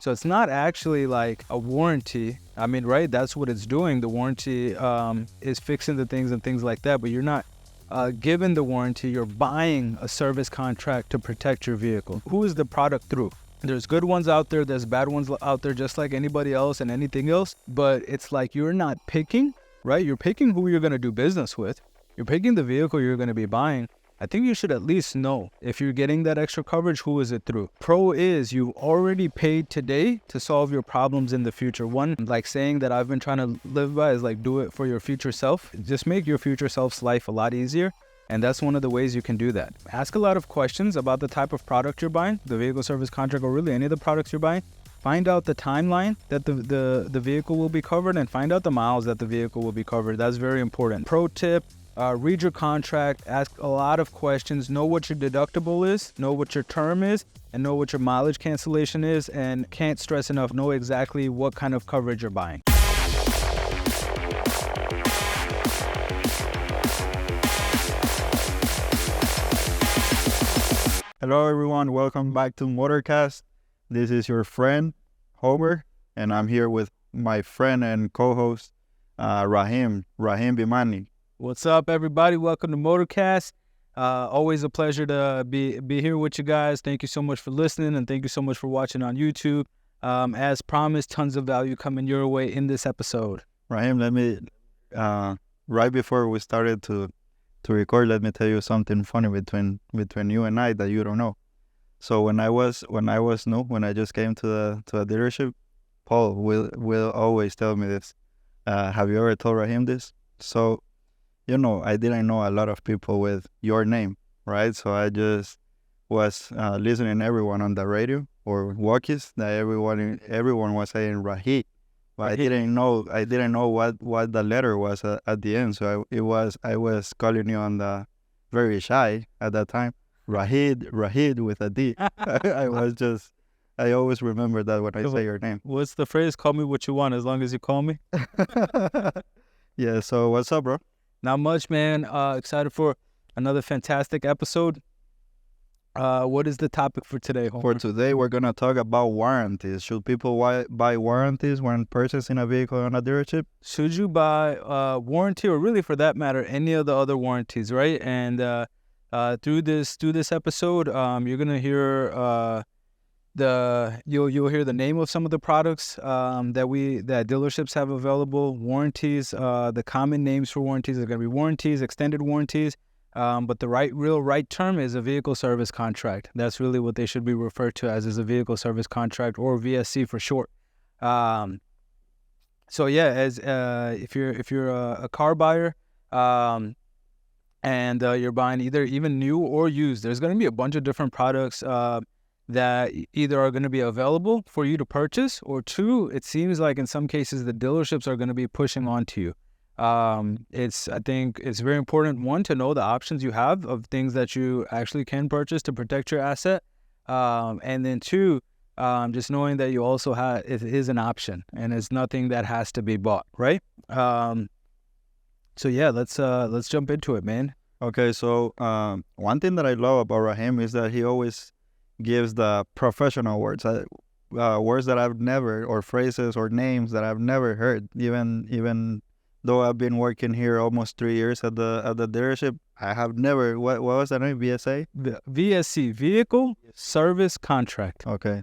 So it's not actually like a warranty. I mean, right? That's what it's doing. The warranty is fixing the things and things like that, but you're not given the warranty. You're buying a service contract to protect your vehicle. Who is the product through? There's good ones out there, there's bad ones out there, just like anybody else and anything else. But it's like you're not picking, right? You're picking who you're going to do business with. You're picking the vehicle you're going to be buying. I think you should at least know if you're getting that extra coverage, who is it through? Pro is you've already paid today to solve your problems in the future. One, like saying that I've been trying to live by is like do it for your future self. Just make your future self's life a lot easier. And that's one of the ways you can do that. Ask a lot of questions about the type of product you're buying, the vehicle service contract, or really any of the products you're buying. Find out the timeline that the vehicle will be covered and find out the miles that the vehicle will be covered. That's very important. Pro tip, read your contract, ask a lot of questions, know what your deductible is, know what your term is, and know what your mileage cancellation is, and can't stress enough, know exactly what kind of coverage you're buying. Hello everyone, welcome back to MotorCast. This is your friend, Homer, and I'm here with my friend and co-host, Rahim Bimani. What's up, everybody? Welcome to MotorCast. Always a pleasure to be here with you guys. Thank you so much for listening, and thank you so much for watching on YouTube. As promised, tons of value coming your way in this episode. Rahim, let me, right before we started to record, let me tell you something funny between you and I that you don't know. So when I was new, when I just came to the dealership, Paul will always tell me this. Have you ever told Rahim this? So, I didn't know a lot of people with your name, right? So I just was listening everyone on the radio or walkies that everyone was saying Rahim. But I didn't know what the letter was at the end. So I was calling you on the very shy at that time. Rahid with a D. I always remember that when I say your name. What's the phrase? Call me what you want as long as you call me. Yeah, so what's up, bro? Not much, man. Excited for another fantastic episode. What is the topic for today, Homer? For today, we're going to talk about warranties. Should people buy warranties when purchasing a vehicle on a dealership? Should you buy warranty, or really for that matter, any of the other warranties, right? And through this episode, you're going to hear you'll hear the name of some of the products that dealerships have available, warranties, the common names for warranties are going to be warranties, extended warranties. But the right term is a vehicle service contract. That's really what they should be referred to as, is a vehicle service contract, or VSC for short. So yeah, as if you're a car buyer, and you're buying even new or used, there's going to be a bunch of different products that either are going to be available for you to purchase, or two, it seems like in some cases the dealerships are going to be pushing onto you. I think it's very important, one, to know the options you have of things that you actually can purchase to protect your asset. And then two, just knowing that you also have, it is an option and it's nothing that has to be bought, right? So yeah, let's jump into it, man. Okay, so one thing that I love about Rahim is that he always gives the professional words, words that I've never, or phrases or names that I've never heard, even though I've been working here almost 3 years at the dealership. I have never, what was that name? VSA? VSC, Vehicle Service Contract. Okay.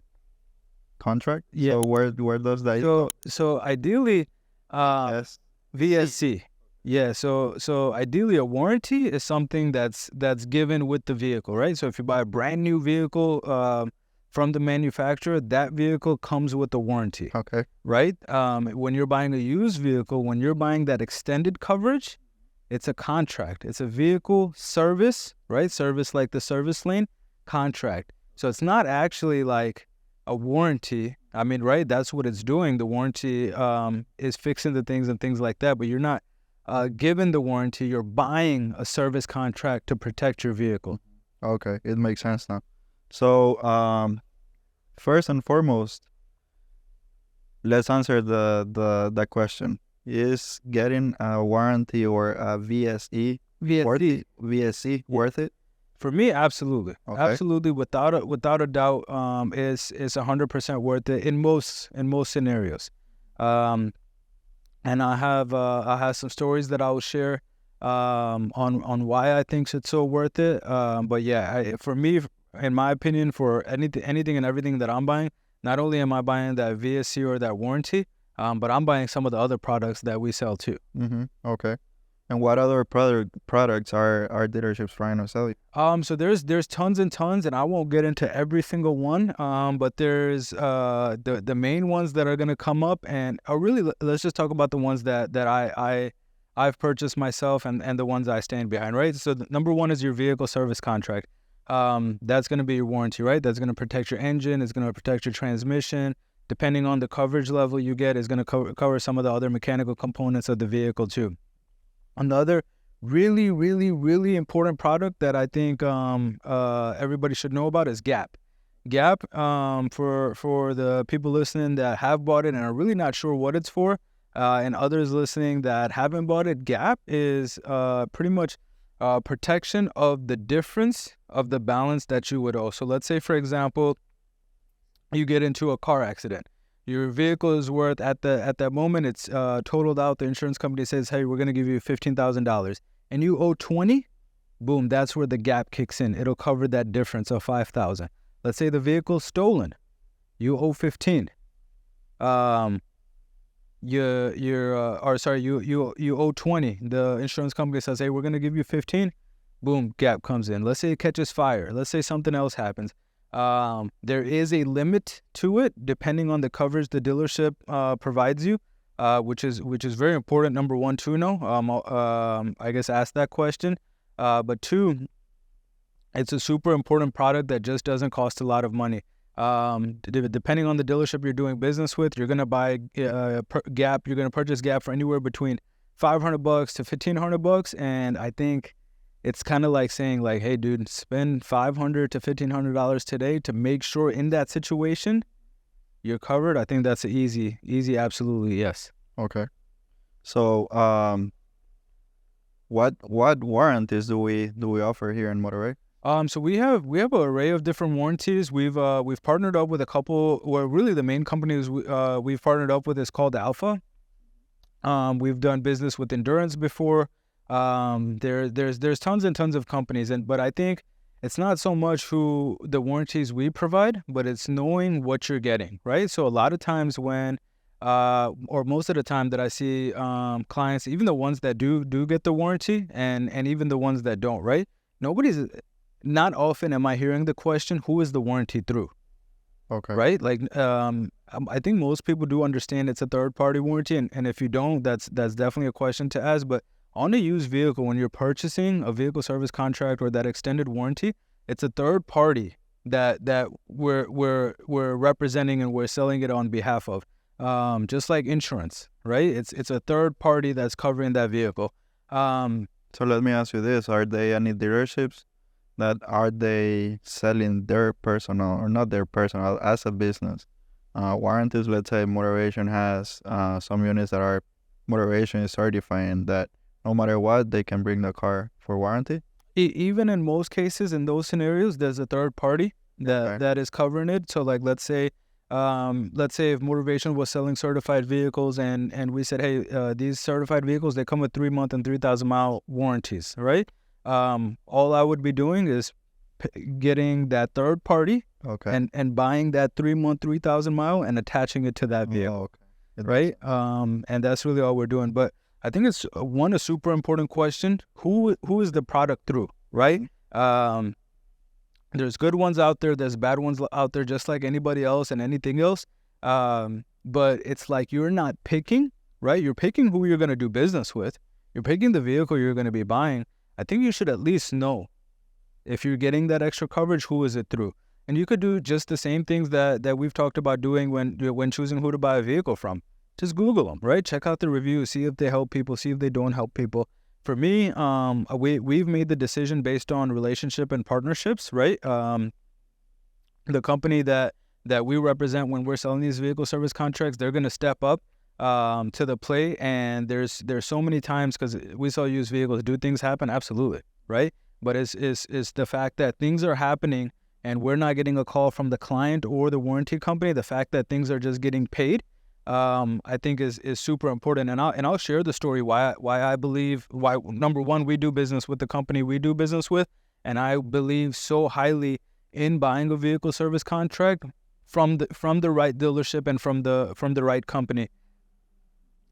Contract? Yeah. So where does that? So ideally, Yes. VSC. Yeah. So ideally, a warranty is something that's given with the vehicle, right? So if you buy a brand new vehicle from the manufacturer, that vehicle comes with a warranty. Okay. Right? When you're buying a used vehicle, when you're buying that extended coverage, it's a contract. It's a vehicle service, right? Service like the service lane contract. So it's not actually like a warranty. I mean, right? That's what it's doing. The warranty is fixing the things and things like that, but you're not given the warranty. You're buying a service contract to protect your vehicle. Okay. It makes sense now. So, first and foremost, let's answer the question. Is getting a warranty or a VSC worth it? For me, absolutely, Okay. absolutely, without a doubt, is 100% worth it in most scenarios. Um, and I have some stories that I will share on why I think it's so worth it. But yeah, for me, in my opinion, for anything and everything that I'm buying, not only am I buying that VSC or that warranty, but I'm buying some of the other products that we sell too. Okay. And what other products are dealerships trying to sell you? So there's tons and tons, and I won't get into every single one. But there's the main ones that are gonna come up, and really let's just talk about the ones that I've purchased myself and the ones I stand behind, right? So number one is your vehicle service contract. That's gonna be your warranty, right? That's gonna protect your engine. It's gonna protect your transmission. Depending on the coverage level you get, is gonna cover some of the other mechanical components of the vehicle too. Another really, really, really important product that I think everybody should know about is Gap. Gap, for the people listening that have bought it and are really not sure what it's for, and others listening that haven't bought it, Gap is pretty much protection of the difference of the balance that you would owe. So let's say, for example, you get into a car accident. Your vehicle is worth at that moment, it's totaled out. The insurance company says, hey, we're going to give you $15,000 and you owe 20. Boom, that's where the Gap kicks in. It'll cover that difference of 5,000. Let's say the vehicle's stolen. You owe 15. You owe 20. The insurance company says, hey, we're going to give you 15. Boom, Gap comes in. Let's say it catches fire. Let's say something else happens. There is a limit to it depending on the coverage the dealership provides you, which is very important. Number one, to know. I guess ask that question. But two, it's a super important product that just doesn't cost a lot of money. Depending on the dealership you're doing business with, you're gonna buy Gap. You're gonna purchase Gap for anywhere between $500 to $1,500, and I think it's kind of like saying, like, hey, dude, spend $500 to $1,500 today to make sure in that situation you're covered. I think that's an easy, absolutely yes. Okay. So, what warranties do we offer here in Monterey? So we have an array of different warranties. We've partnered up with a couple. Well, really, the main companies we've partnered up with is called Alpha. We've done business with Endurance before. There's tons and tons of companies, but I think it's not so much who the warranties we provide, but it's knowing what you're getting, right? So a lot of times when, or most of the time that I see clients, even the ones that do get the warranty, and even the ones that don't, right? Not often am I hearing the question, who is the warranty through? Okay. Right? Like, I think most people do understand it's a third-party warranty, and if you don't, that's definitely a question to ask. But on a used vehicle, when you're purchasing a vehicle service contract or that extended warranty, it's a third party that we're representing and we're selling it on behalf of. Just like insurance, right? It's a third party that's covering that vehicle. So let me ask you this: are there any dealerships that are they selling their personal or not their personal as a business warranties? Let's say Motorvation has some units that are Motorvation is certifying that no matter what, they can bring the car for warranty? Even in most cases, in those scenarios, there's a third party that is covering it. So, like, let's say if Motorvation was selling certified vehicles and we said, hey, these certified vehicles, they come with 3-month and 3,000-mile warranties, right? All I would be doing is getting that third party and buying that 3-month, 3,000-mile and attaching it to that vehicle, right? And that's really all we're doing. But I think it's a super important question. Who is the product through, right? There's good ones out there. There's bad ones out there, just like anybody else and anything else. But it's like you're not picking, right? You're picking who you're going to do business with. You're picking the vehicle you're going to be buying. I think you should at least know, if you're getting that extra coverage, who is it through? And you could do just the same things that we've talked about doing when choosing who to buy a vehicle from. Just Google them, right? Check out the reviews, see if they help people, see if they don't help people. For me, we've made the decision based on relationship and partnerships, right? The company that we represent when we're selling these vehicle service contracts, they're going to step up to the plate. And there's so many times, because we sell used vehicles, do things happen? Absolutely, right? but it's the fact that things are happening and we're not getting a call from the client or the warranty company. The fact that things are just getting paid, I think is super important. And I'll share the story why I believe why, number one, we do business with the company we do business with, and I believe so highly in buying a vehicle service contract from the right dealership and from the right company.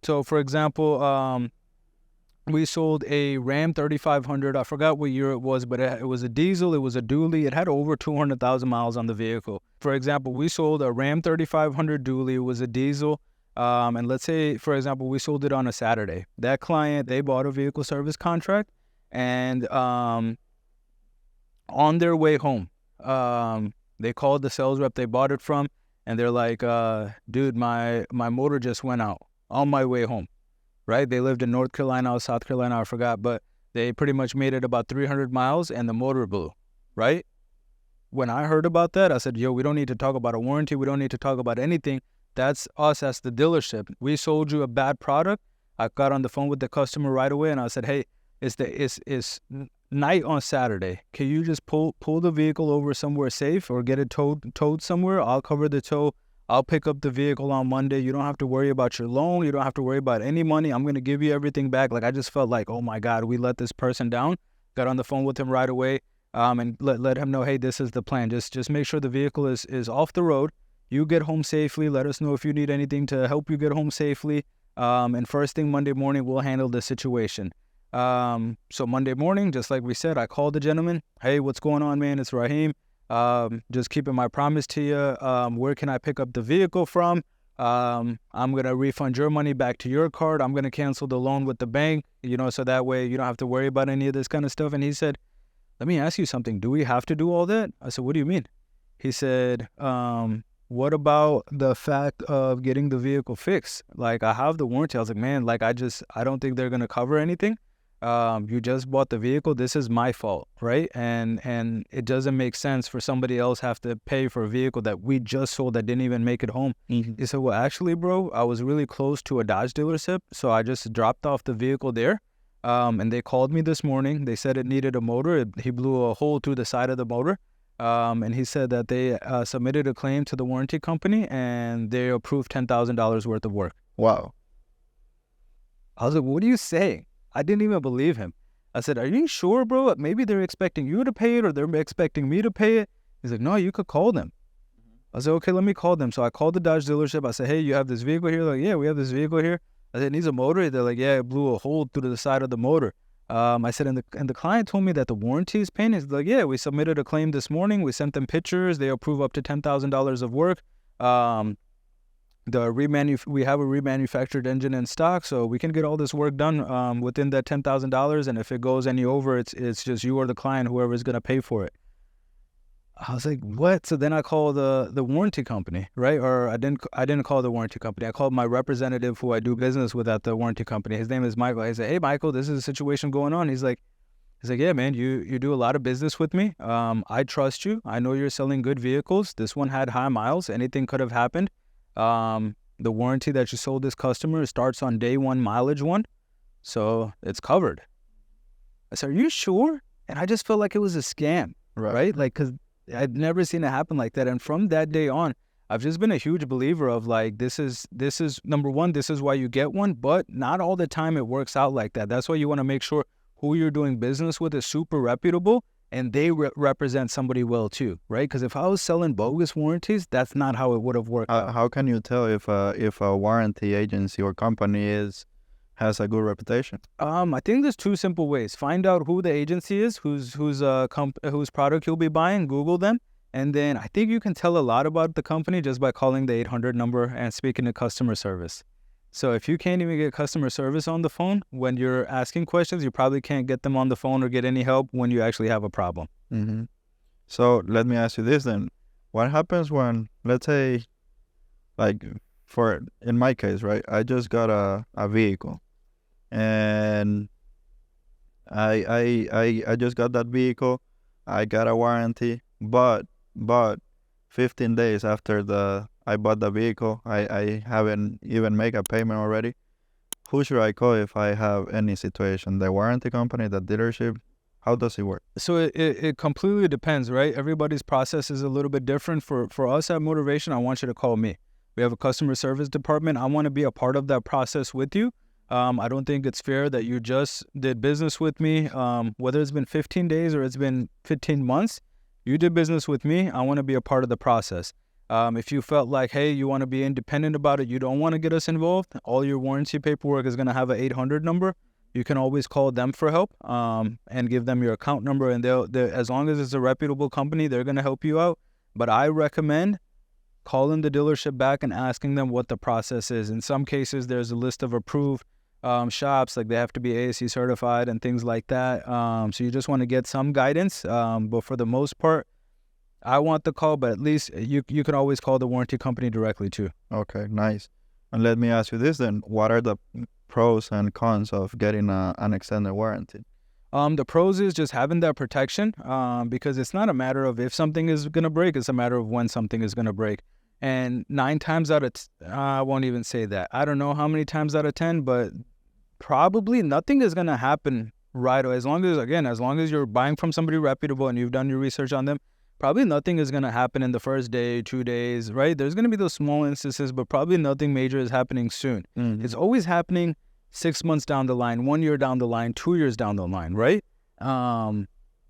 So, for example, we sold a Ram 3500. I forgot what year it was, but it was a diesel. It was a dually. It had over 200,000 miles on the vehicle. For example, we sold a Ram 3500 dually. It was a diesel. And let's say, for example, we sold it on a Saturday. That client, they bought a vehicle service contract, and on their way home, they called the sales rep they bought it from, and they're like, dude, my motor just went out on my way home, right? They lived in North Carolina or South Carolina, I forgot, but they pretty much made it about 300 miles and the motor blew, right? When I heard about that, I said, yo, we don't need to talk about a warranty. We don't need to talk about anything. That's us as the dealership. We sold you a bad product. I got on the phone with the customer right away, and I said, hey, it's night on Saturday. Can you just pull the vehicle over somewhere safe or get it towed somewhere? I'll cover the tow. I'll pick up the vehicle on Monday. You don't have to worry about your loan. You don't have to worry about any money. I'm going to give you everything back. Like, I just felt like, oh my God, we let this person down. Got on the phone with him right away, and let him know, hey, this is the plan. Just make sure the vehicle is off the road. You get home safely. Let us know if you need anything to help you get home safely. And first thing Monday morning, we'll handle the situation. So Monday morning, just like we said, I called the gentleman. Hey, what's going on, man? It's Rahim. Just keeping my promise to you. Where can I pick up the vehicle from? I'm going to refund your money back to your card. I'm going to cancel the loan with the bank, so that way you don't have to worry about any of this kind of stuff. And he said, let me ask you something. Do we have to do all that? I said, what do you mean? He said, what about the fact of getting the vehicle fixed? Like, I have the warranty. I was like, man, like, I don't think they're going to cover anything. You just bought the vehicle. This is my fault, right? And it doesn't make sense for somebody else have to pay for a vehicle that we just sold that didn't even make it home. Mm-hmm. He said, well, actually, bro, I was really close to a Dodge dealership, so I just dropped off the vehicle there. And they called me this morning. They said it needed a motor. He blew a hole through the side of the motor. And he said that they submitted a claim to the warranty company and they approved $10,000 worth of work. Wow. I was like, what are you saying? I didn't even believe him. I said, are you sure, bro? Maybe they're expecting you to pay it or they're expecting me to pay it. He's like, no, you could call them. I said, okay, let me call them. So I called the Dodge dealership. I said, hey, you have this vehicle here? They're like, yeah, we have this vehicle here. I said, it needs a motor? They're like, yeah, it blew a hole through the side of the motor. I said, and the client told me that the warranty is paying. He's like, yeah, we submitted a claim this morning. We sent them pictures. They approve up to $10,000 of work. We have a remanufactured engine in stock, so we can get all this work done within that $10,000. And if it goes any over, it's just you or the client, whoever is going to pay for it. I was like, what? So then I called the warranty company, right? Or I didn't call the warranty company. I called my representative who I do business with at the warranty company. His name is Michael. I said, hey, Michael, this is a situation going on. He's like, yeah, man, you do a lot of business with me. I trust you. I know you're selling good vehicles. This one had high miles. Anything could have happened. The warranty that you sold this customer starts on day one, mileage one. So it's covered. I said, are you sure? And I just felt like it was a scam, right? Like, because I'd never seen it happen like that. And from that day on, I've just been a huge believer of like, this is number one, this is why you get one, but not all the time it works out like that. That's why you want to make sure who you're doing business with is super reputable and they represent somebody well too, right? Because if I was selling bogus warranties, that's not how it would have worked out. How can you tell if a warranty agency or company has a good reputation? I think there's two simple ways. Find out who the agency is, whose product you'll be buying, Google them. And then I think you can tell a lot about the company just by calling the 800 number and speaking to customer service. So if you can't even get customer service on the phone when you're asking questions, you probably can't get them on the phone or get any help when you actually have a problem. Mm-hmm. So let me ask you this then. What happens when, let's say, like in my case, right, I just got a vehicle. And I just got that vehicle. I got a warranty, but 15 days after I bought the vehicle, I haven't even made a payment already. Who should I call if I have any situation? The warranty company, the dealership? How does it work? So it completely depends, right? Everybody's process is a little bit different. For us at Motorvation, I want you to call me. We have a customer service department. I want to be a part of that process with you. I don't think it's fair that you just did business with me, whether it's been 15 days or it's been 15 months. You did business with me. I want to be a part of the process. If you felt like, hey, you want to be independent about it, you don't want to get us involved, all your warranty paperwork is going to have an 800 number. You can always call them for help and give them your account number. And they'll as long as it's a reputable company, they're going to help you out. But I recommend calling the dealership back and asking them what the process is. In some cases, there's a list of approved shops, like they have to be ASE certified and things like that. So you just want to get some guidance. But for the most part, I want the call, but at least you can always call the warranty company directly too. Okay, nice. And let me ask you this then. What are the pros and cons of getting an extended warranty? The pros is just having that protection because it's not a matter of if something is going to break, it's a matter of when something is going to break. And 9 times out of I won't even say that. I don't know how many times out of 10, but probably nothing is going to happen right away. As long as you're buying from somebody reputable and you've done your research on them, probably nothing is going to happen in the first day, 2 days, right? There's going to be those small instances, but probably nothing major is happening soon. Mm-hmm. It's always happening 6 months down the line, 1 year down the line, 2 years down the line, right?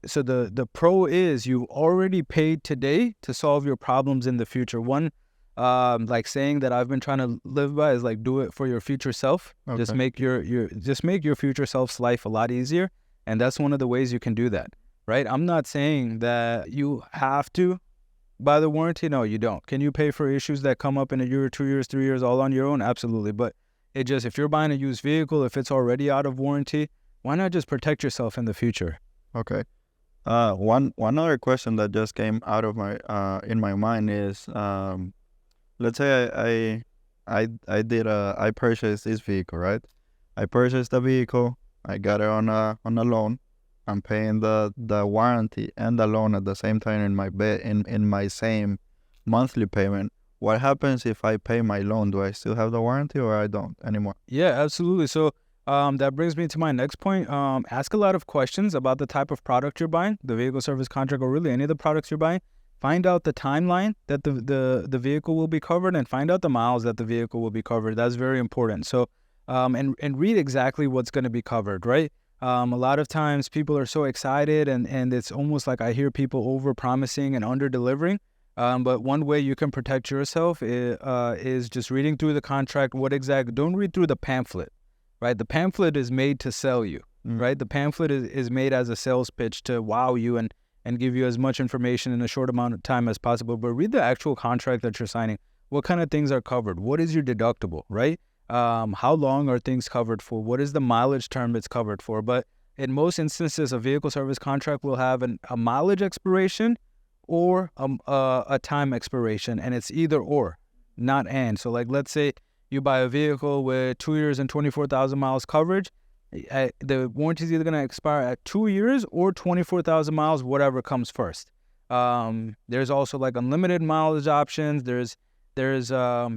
So the pro is you already paid today to solve your problems in the future. One, like saying that I've been trying to live by is like do it for your future self. Okay. Just make your future self's life a lot easier, and that's one of the ways you can do that. Right? I'm not saying that you have to buy the warranty. No, you don't. Can you pay for issues that come up in a year, 2 years, 3 years, all on your own? Absolutely. But if you're buying a used vehicle, if it's already out of warranty, why not just protect yourself in the future? Okay. One other question that just came out of my in my mind is, let's say I purchased this vehicle, right? I purchased the vehicle. I got it on a loan. I'm paying the warranty and the loan at the same time in my same monthly payment. What happens if I pay my loan? Do I still have the warranty or I don't anymore? Yeah, absolutely. So that brings me to my next point. Ask a lot of questions about the type of product you're buying, the vehicle service contract, or really any of the products you're buying. Find out the timeline that the vehicle will be covered, and find out the miles that the vehicle will be covered. That's very important. So and read exactly what's going to be covered, right? A lot of times people are so excited and it's almost like I hear people over-promising and under-delivering. But one way you can protect yourself is just reading through the contract. Don't read through the pamphlet, right? The pamphlet is made to sell you, right? The pamphlet is made as a sales pitch to wow you and give you as much information in a short amount of time as possible. But read the actual contract that you're signing. What kind of things are covered? What is your deductible, right? How long are things covered for? What is the mileage term it's covered for? But in most instances, a vehicle service contract will have a mileage expiration or a time expiration, and it's either or, not and. So like, let's say you buy a vehicle with 2 years and 24,000 miles coverage. The warranty is either going to expire at 2 years or 24,000 miles, whatever comes first. There's also like unlimited mileage options. There's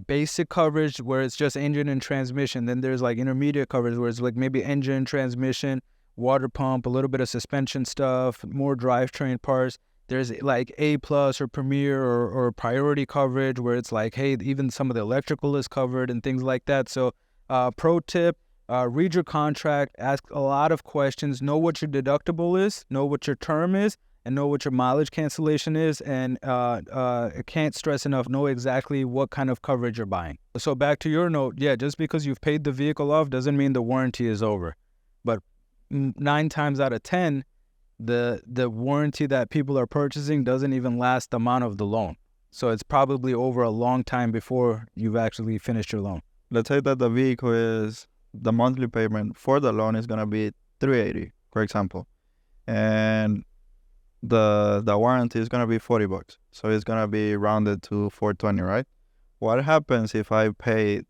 basic coverage where it's just engine and transmission. Then there's like intermediate coverage where it's like maybe engine, transmission, water pump, a little bit of suspension stuff, more drivetrain parts. There's like A+ or Premier or priority coverage where it's like, hey, even some of the electrical is covered and things like that. So pro tip, read your contract, ask a lot of questions, know what your deductible is, know what your term is, and know what your mileage cancellation is, and I can't stress enough, know exactly what kind of coverage you're buying. So back to your note, yeah, just because you've paid the vehicle off doesn't mean the warranty is over. But 9 times out of 10, the warranty that people are purchasing doesn't even last the amount of the loan. So it's probably over a long time before you've actually finished your loan. Let's say that the vehicle the monthly payment for the loan is going to be $380, for example. And the warranty is going to be $40. So it's going to be rounded to $420, right? What happens if I pay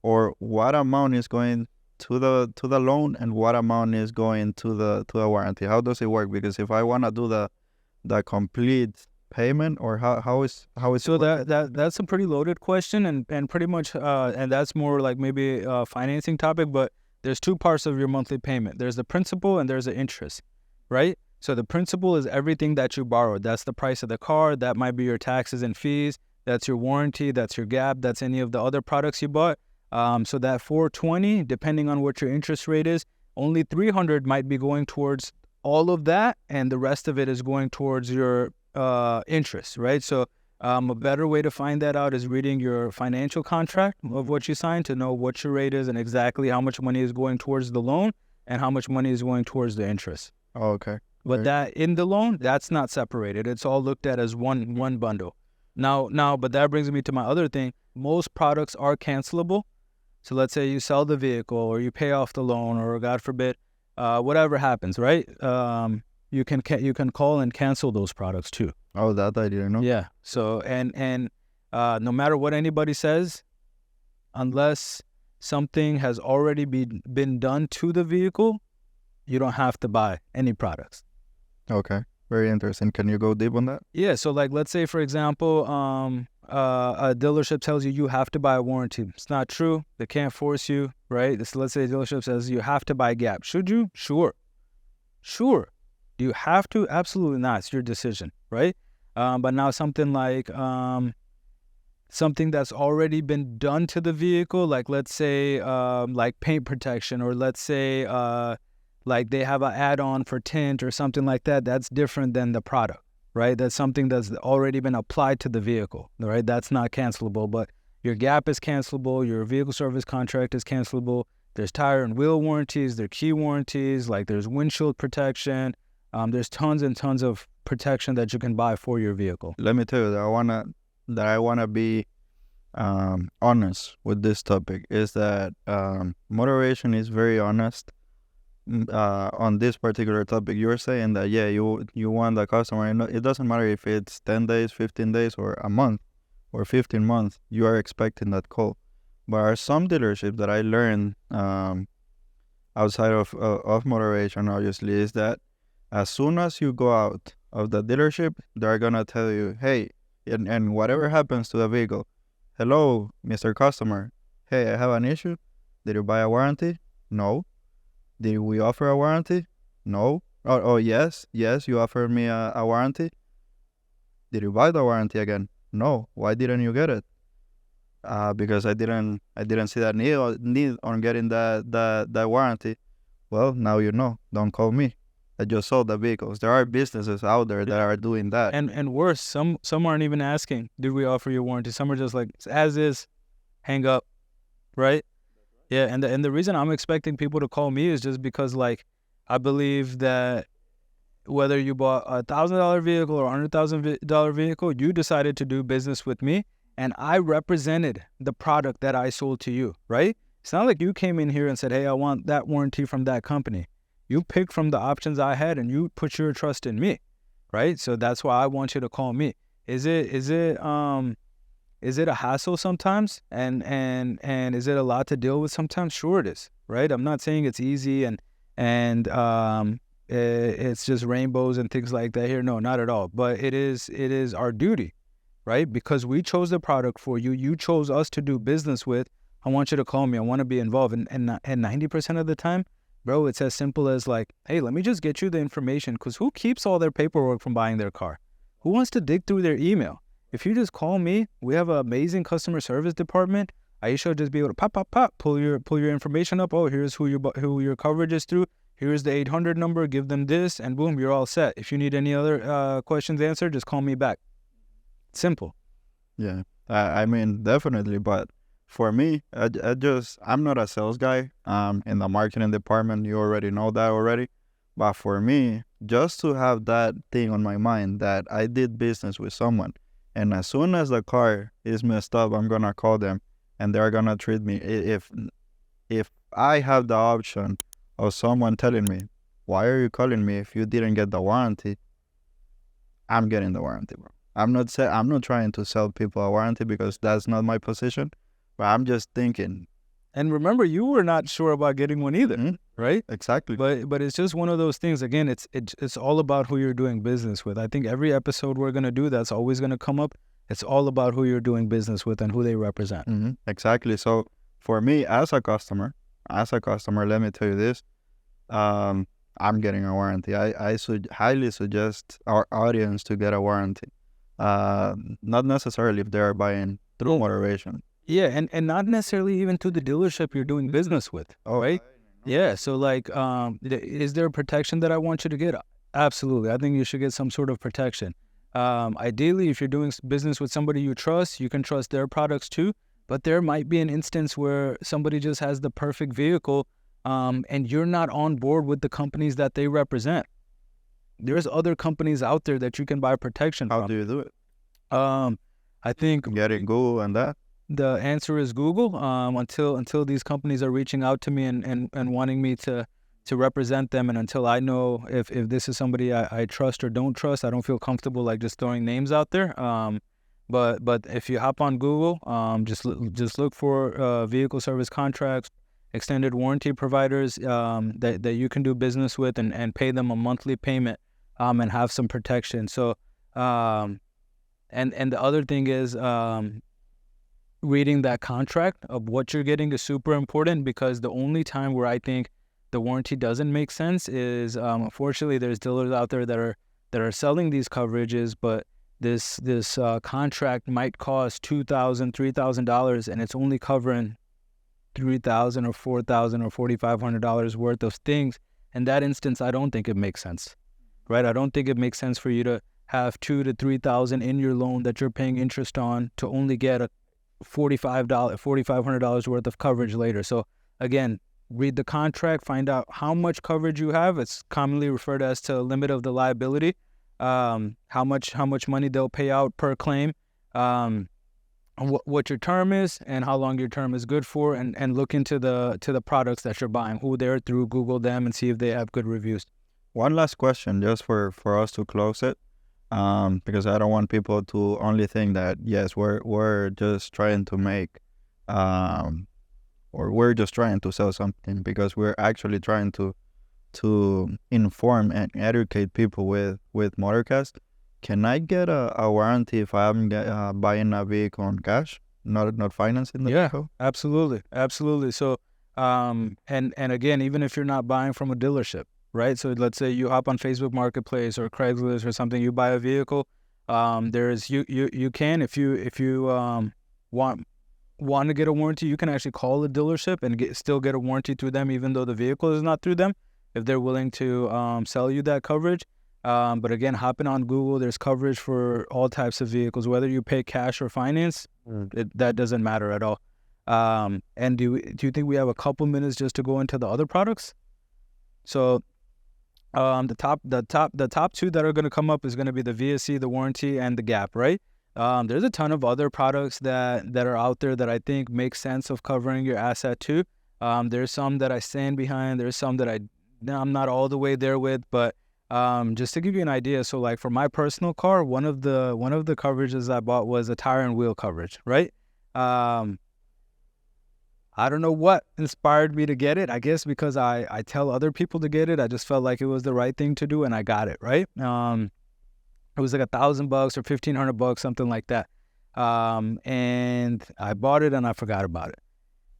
what amount is going to the loan and what amount is going to the warranty? How does it work? Because if I want to do the complete payment, or how is so that's a pretty loaded question, and pretty much and that's more like maybe a financing topic. But there's 2 parts of your monthly payment. There's the principal and there's the interest. right? So the principal is everything that you borrowed. That's the price of the car. That might be your taxes and fees. That's your warranty. That's your gap. That's any of the other products you bought. So that 420, depending on what your interest rate is, only 300 might be going towards all of that, and the rest of it is going towards your interest, right? So a better way to find that out is reading your financial contract of what you signed to know what your rate is and exactly how much money is going towards the loan and how much money is going towards the interest. Oh, okay. But that in the loan, that's not separated. It's all looked at as one bundle. Now, but that brings me to my other thing. Most products are cancelable. So let's say you sell the vehicle or you pay off the loan or God forbid, whatever happens, right? You can call and cancel those products too. Oh, that I didn't know. Yeah. So and no matter what anybody says, unless something has already been done to the vehicle, you don't have to buy any products. Okay. Very interesting. Can you go deep on that? Yeah. So like, let's say for example, a dealership tells you have to buy a warranty. It's not true. They can't force you, right? Let's say a dealership says you have to buy Gap. Should you? Sure. Do you have to? Absolutely not. It's your decision, right? But now something like something that's already been done to the vehicle, like let's say like paint protection, or let's say like they have an add-on for tint or something like that, that's different than the product, right? That's something that's already been applied to the vehicle, right? That's not cancelable, but your Gap is cancelable, your vehicle service contract is cancelable, there's tire and wheel warranties, there's key warranties, like there's windshield protection, there's tons and tons of protection that you can buy for your vehicle. Let me tell you that I wanna be honest with this topic, is that Motorvation is very honest on this particular topic. You're saying that you want the customer, and it doesn't matter if it's 10 days, 15 days, or a month, or 15 months, you are expecting that call. But there are some dealerships that I learned outside of Motorvation, obviously, is that as soon as you go out of the dealership, they're gonna tell you, hey, and whatever happens to the vehicle, hello, Mr. Customer, hey, I have an issue. Did you buy a warranty? No. Did we offer a warranty? No. Oh yes, you offered me a warranty. Did you buy the warranty again? No. Why didn't you get it? Because I didn't see that need on getting that warranty. Well, now you know. Don't call me. I just sold the vehicles. There are businesses out there that are doing that. And worse, some aren't even asking, did we offer you a warranty? Some are just like, as is, hang up, right? Yeah, and the reason I'm expecting people to call me is just because, like, I believe that whether you bought a $1,000 vehicle or $100,000 vehicle, you decided to do business with me, and I represented the product that I sold to you, right? It's not like you came in here and said, hey, I want that warranty from that company. You picked from the options I had, and you put your trust in me, right? So that's why I want you to call me. Is it a hassle sometimes, and is it a lot to deal with sometimes? Sure it is, right? I'm not saying it's easy and it's just rainbows and things like that here. No, not at all. But it is our duty, right? Because we chose the product for you. You chose us to do business with. I want you to call me. I want to be involved. And 90% of the time, bro, it's as simple as like, hey, let me just get you the information, because who keeps all their paperwork from buying their car? Who wants to dig through their email? If you just call me, we have an amazing customer service department. Aisha will just be able to pop, pull your information up. Oh, here's who your coverage is through. Here's the 800 number. Give them this, and boom, you're all set. If you need any other questions answered, just call me back. Simple. Yeah, I mean, definitely. But for me, I'm not a sales guy. In the marketing department, you already know that already. But for me, just to have that thing on my mind that I did business with someone, and as soon as the car is messed up, I'm gonna call them, and they're gonna treat me. If I have the option of someone telling me, why are you calling me if you didn't get the warranty? I'm getting the warranty, bro. I'm not trying to sell people a warranty, because that's not my position. But I'm just thinking. And remember, you were not sure about getting one either, right? Exactly. But it's just one of those things. Again, it's all about who you're doing business with. I think every episode we're gonna do, that's always gonna come up. It's all about who you're doing business with and who they represent. Mm-hmm. Exactly. So for me, as a customer, let me tell you this. I'm getting a warranty. I highly suggest our audience to get a warranty. Not necessarily if they are buying through Motorvation. Yeah, and not necessarily even to the dealership you're doing business with, right? Yeah, so like, is there a protection that I want you to get? Absolutely. I think you should get some sort of protection. Ideally, if you're doing business with somebody you trust, you can trust their products too. But there might be an instance where somebody just has the perfect vehicle, and you're not on board with the companies that they represent. There's other companies out there that you can buy protection How from. do you do it? I think Getting Google and that? the answer is Google. Until these companies are reaching out to me and wanting me to represent them, and until I know if this is somebody I trust or don't trust, I don't feel comfortable like just throwing names out there. But if you hop on Google, just look for vehicle service contracts, extended warranty providers that you can do business with, and pay them a monthly payment, and have some protection. So and the other thing is, reading that contract of what you're getting is super important, because the only time where I think the warranty doesn't make sense is, unfortunately, there's dealers out there that are selling these coverages, but this contract might cost $2,000, $3,000, and it's only covering $3,000 or $4,000 or $4,500 worth of things. In that instance, I don't think it makes sense, right? I don't think it makes sense for you to have $2,000 to $3,000 in your loan that you're paying interest on to only get a $4,500 worth of coverage later. So again, read the contract, find out how much coverage you have. It's commonly referred as to limit of the liability. How much money they'll pay out per claim, what your term is, and how long your term is good for, and look into the products that you're buying, who they're through, Google them, and see if they have good reviews. One last question, just for us to close it, because I don't want people to only think that, yes, we're just trying to make, or we're just trying to sell something, because we're actually trying to inform and educate people with MotorCast. Can I get a warranty if I'm buying a vehicle on cash, not financing the vehicle? Absolutely. So, and again, even if you're not buying from a dealership, right? So let's say you hop on Facebook Marketplace or Craigslist or something, you buy a vehicle. There's you can, if you want to get a warranty, you can actually call a dealership and still get a warranty through them, even though the vehicle is not through them, if they're willing to sell you that coverage. But again, hopping on Google, there's coverage for all types of vehicles, whether you pay cash or finance. That doesn't matter at all. And do you think we have a couple minutes just to go into the other products? So the top two that are going to come up is going to be the VSC, the warranty, and the gap, right? There's a ton of other products that are out there that I think make sense of covering your asset too. There's some that I stand behind. There's some that I'm not all the way there with, but just to give you an idea, so like for my personal car, one of the coverages I bought was a tire and wheel coverage, right? I don't know what inspired me to get it. I guess because I tell other people to get it. I just felt like it was the right thing to do, and I got it, right? It was like $1,000 or $1,500, something like that. And I bought it and I forgot about it.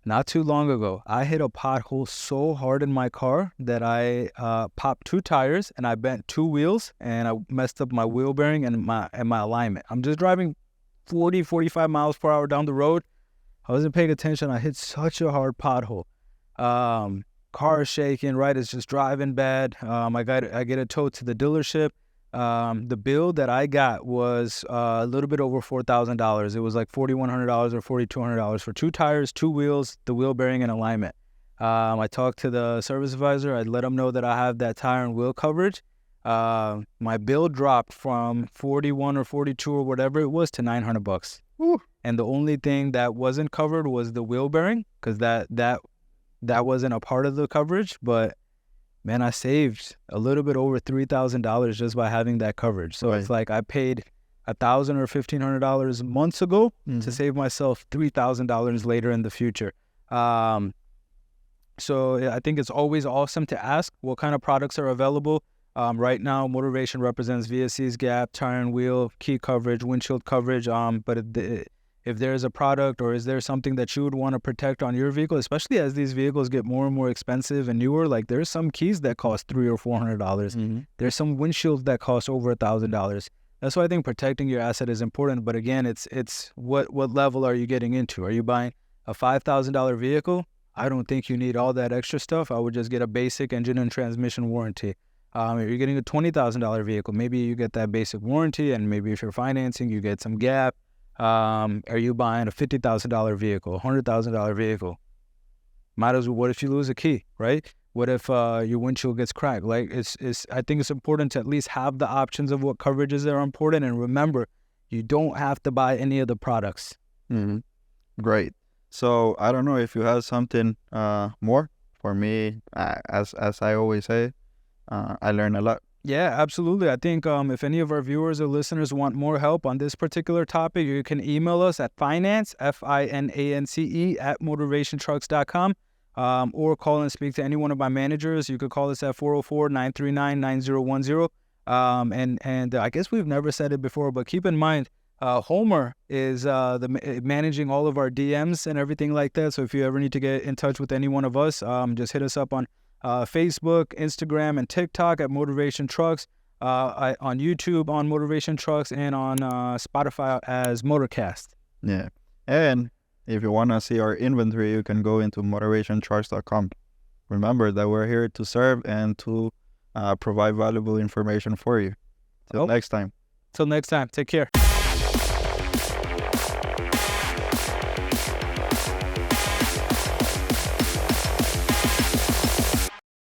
Not too long ago, I hit a pothole so hard in my car that I popped 2 tires and I bent 2 wheels, and I messed up my wheel bearing and my alignment. I'm just driving 40, 45 miles per hour down the road. I wasn't paying attention. I hit such a hard pothole. Car is shaking, right? It's just driving bad. I get it towed to the dealership. The bill that I got was a little bit over $4,000. It was like $4,100 or $4,200 for 2 tires, 2 wheels, the wheel bearing, and alignment. I talked to the service advisor. I let him know that I have that tire and wheel coverage. My bill dropped from 41 or 42 or whatever it was to $900. Woo. And the only thing that wasn't covered was the wheel bearing, because that wasn't a part of the coverage. But man, I saved a little bit over $3,000 just by having that coverage. So It's like I paid $1,000 or $1,500 months ago to save myself $3,000 later in the future. So I think it's always awesome to ask what kind of products are available. Right now, Motorvation represents VSC's gap, tire and wheel, key coverage, windshield coverage. But if there's a product or is there something that you would want to protect on your vehicle, especially as these vehicles get more and more expensive and newer. Like there's some keys that cost $300 or $400. There's some windshields that cost over $1,000. That's why I think protecting your asset is important. But again, it's what level are you getting into? Are you buying a $5,000 vehicle? I don't think you need all that extra stuff. I would just get a basic engine and transmission warranty. If you're getting a $20,000 vehicle, maybe you get that basic warranty, and maybe if you're financing, you get some gap. Are you buying a $50,000 vehicle, $100,000 vehicle? Might as well. What if you lose a key, right? What if your windshield gets cracked? Like I think it's important to at least have the options of what coverages are important. And remember, you don't have to buy any of the products. Great. So I don't know if you have something more for me. As I always say, I learn a lot. Yeah, absolutely. I think if any of our viewers or listeners want more help on this particular topic, you can email us at finance, FINANCE, at motorvationtrucks.com, or call and speak to any one of my managers. You could call us at 404-939-9010. And I guess we've never said it before, but keep in mind, Homer is managing all of our DMs and everything like that. So if you ever need to get in touch with any one of us, just hit us up on Facebook, Instagram, and TikTok at Motorvation Trucks, on YouTube on Motorvation Trucks, and on Spotify as MotorCast. Yeah. And if you want to see our inventory, you can go into motivationtrucks.com. Remember that we're here to serve and to provide valuable information for you. Till next time. Till next time. Take care.